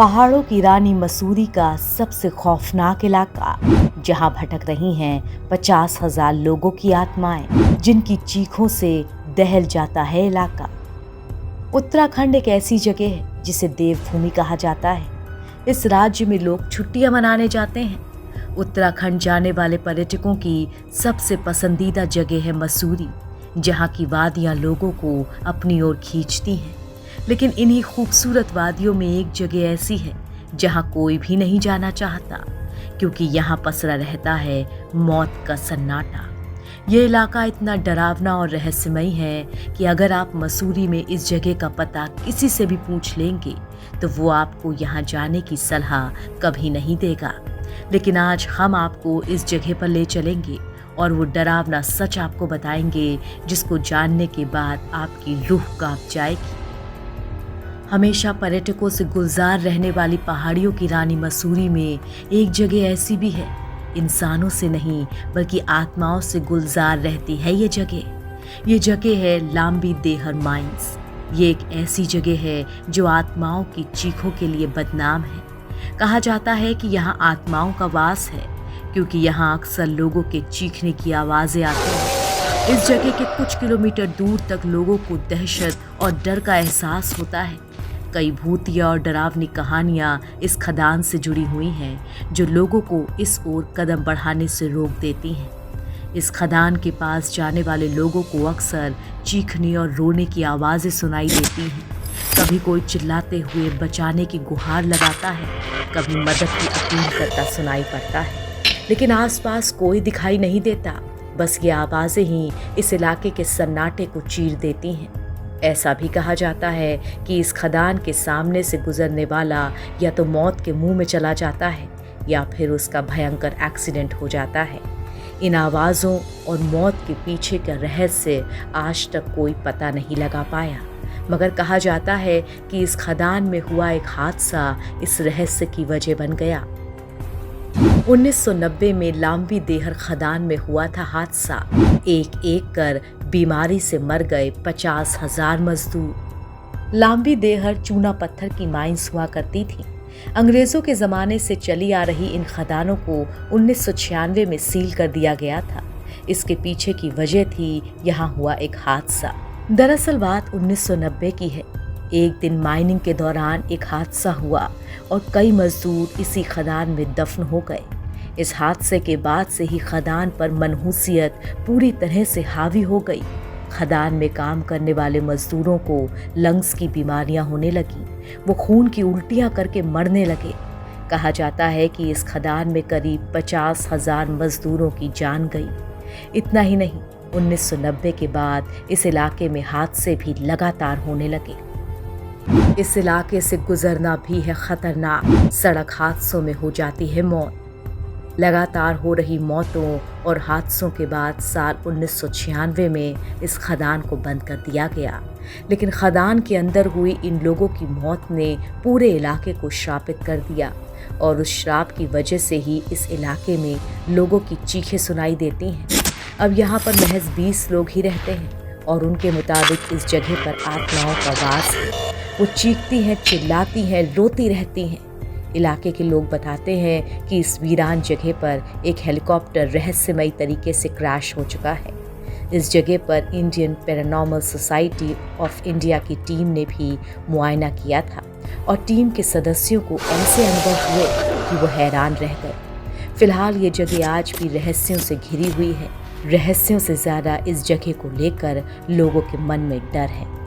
पहाड़ों की रानी मसूरी का सबसे खौफनाक इलाका, जहां भटक रही हैं 50,000 लोगों की आत्माएं, जिनकी चीखों से दहल जाता है इलाका। उत्तराखंड एक ऐसी जगह है जिसे देवभूमि कहा जाता है। इस राज्य में लोग छुट्टियां मनाने जाते हैं। उत्तराखंड जाने वाले पर्यटकों की सबसे पसंदीदा जगह है मसूरी, जहां की वादियां लोगों को अपनी ओर खींचती हैं। लेकिन इन्हीं खूबसूरत वादियों में एक जगह ऐसी है जहां कोई भी नहीं जाना चाहता, क्योंकि यहां पसरा रहता है मौत का सन्नाटा। ये इलाका इतना डरावना और रहस्यमयी है कि अगर आप मसूरी में इस जगह का पता किसी से भी पूछ लेंगे तो वो आपको यहाँ जाने की सलाह कभी नहीं देगा। लेकिन आज हम आपको इस जगह पर ले चलेंगे और वो डरावना सच आपको बताएंगे, जिसको जानने के बाद आपकी रूह कांप जाएगी। हमेशा पर्यटकों से गुलजार रहने वाली पहाड़ियों की रानी मसूरी में एक जगह ऐसी भी है। इंसानों से नहीं बल्कि आत्माओं से गुलजार रहती है ये जगह। ये जगह है लाम्बी देहर माइंस। ये एक ऐसी जगह है जो आत्माओं की चीखों के लिए बदनाम है। कहा जाता है कि यहाँ आत्माओं का वास है, क्योंकि यहाँ अक्सर लोगों के चीखने की आवाज़ें आती हैं। इस जगह के कुछ किलोमीटर दूर तक लोगों को दहशत और डर का एहसास होता है। कई भूतिया और डरावनी कहानियां इस खदान से जुड़ी हुई हैं, जो लोगों को इस ओर कदम बढ़ाने से रोक देती हैं। इस खदान के पास जाने वाले लोगों को अक्सर चीखने और रोने की आवाज़ें सुनाई देती हैं। कभी कोई चिल्लाते हुए बचाने की गुहार लगाता है, कभी मदद की अपील करता सुनाई पड़ता है। लेकिन आसपास कोई दिखाई नहीं देता, बस ये आवाज़ें ही इस इलाके के सन्नाटे को चीर देती हैं। ऐसा भी कहा जाता है कि इस खदान के सामने से गुजरने वाला या तो मौत के मुंह में चला जाता है या फिर उसका भयंकर एक्सीडेंट हो जाता है। इन आवाज़ों और मौत के पीछे का रहस्य आज तक कोई पता नहीं लगा पाया, मगर कहा जाता है कि इस खदान में हुआ एक हादसा इस रहस्य की वजह बन गया। 1990 में लाम्बी देहर खदान में हुआ था हादसा। एक एक कर बीमारी से मर गए 50,000 मजदूर। लाम्बी देहर चूना पत्थर की माइंस हुआ करती थी। अंग्रेजों के ज़माने से चली आ रही इन खदानों को 1996 में सील कर दिया गया था। इसके पीछे की वजह थी यहाँ हुआ एक हादसा। दरअसल बात 1990 की है। एक दिन माइनिंग के दौरान एक हादसा हुआ और कई मजदूर इसी खदान में दफन हो गए। इस हादसे के बाद से ही खदान पर मनहूसियत पूरी तरह से हावी हो गई। खदान में काम करने वाले मजदूरों को लंग्स की बीमारियां होने लगी। वो खून की उल्टियां करके मरने लगे। कहा जाता है कि इस खदान में करीब 50,000 मजदूरों की जान गई। इतना ही नहीं, 1990 के बाद इस इलाके में हादसे भी लगातार होने लगे। इस इलाके से गुजरना भी है खतरनाक। सड़क हादसों में हो जाती है मौत। लगातार हो रही मौतों और हादसों के बाद साल 1996 में इस खदान को बंद कर दिया गया। लेकिन खदान के अंदर हुई इन लोगों की मौत ने पूरे इलाके को श्रापित कर दिया और उस श्राप की वजह से ही इस इलाके में लोगों की चीखें सुनाई देती हैं। अब यहाँ पर महज 20 लोग ही रहते हैं और उनके मुताबिक इस जगह पर आत्माओं का वास है। वो चीखती हैं, चिल्लाती हैं, रोती रहती हैं। इलाके के लोग बताते हैं कि इस वीरान जगह पर एक हेलीकॉप्टर रहस्यमयी तरीके से क्रैश हो चुका है। इस जगह पर Indian paranormal society of India की टीम ने भी मुआयना किया था और टीम के सदस्यों को ऐसे अनुभव हुए कि वो हैरान रह गए। फिलहाल ये जगह आज भी रहस्यों से घिरी हुई है। रहस्यों से ज़्यादा इस जगह को लेकर लोगों के मन में डर है।